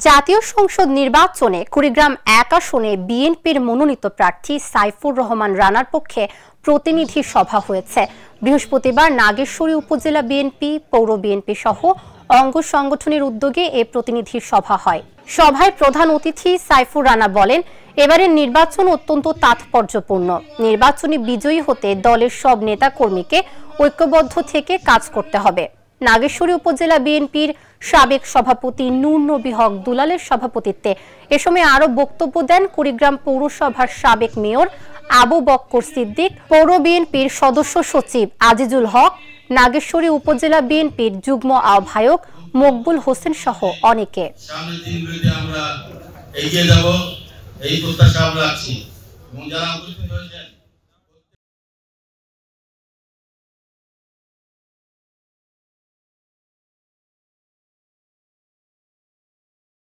জাতীয় সংসদ নির্বাচনে কুড়িগ্রাম ১ আসনে বিএনপির মনোনীত প্রার্থী সাইফুর রহমান রানার পক্ষে প্রতিনিধি সভা হয়েছে। বৃহস্পতিবার নাগেশ্বরী উপজেলা বিএনপি, পৌর বিএনপি সহ অঙ্গ সংগঠনের উদ্যোগে এ প্রতিনিধি সভা হয়। সভায় প্রধান অতিথি সাইফুর রানা বলেন, এবারের নির্বাচন অত্যন্ত তাৎপর্যপূর্ণ। নির্বাচনে বিজয়ী হতে দলের সব নেতাকর্মীকে ঐক্যবদ্ধ থেকে কাজ করতে হবে। নাগেশ্বরী উপজেলা বিএনপির সাবেক সভাপতি নূর নবী হক দুলালের সভাপতিত্বে এ সময় আরো বক্তব্য দেন কুড়িগ্রাম পৌরসভার সাবেক মেয়র আবু বক্কর সিদ্দিক, পৌর বিএনপির সদস্য সচিব আজিজুল হক, নাগেশ্বরী উপজেলা বিএনপির যুগ্ম আহ্বায়ক মকবুল হোসেন সহ অনেকে। সামনের দিনগুলোতে আমরা এগিয়ে যাব এই প্রত্যাশা আমরা রাখছি এবং যারা উপস্থিত হয়েছেন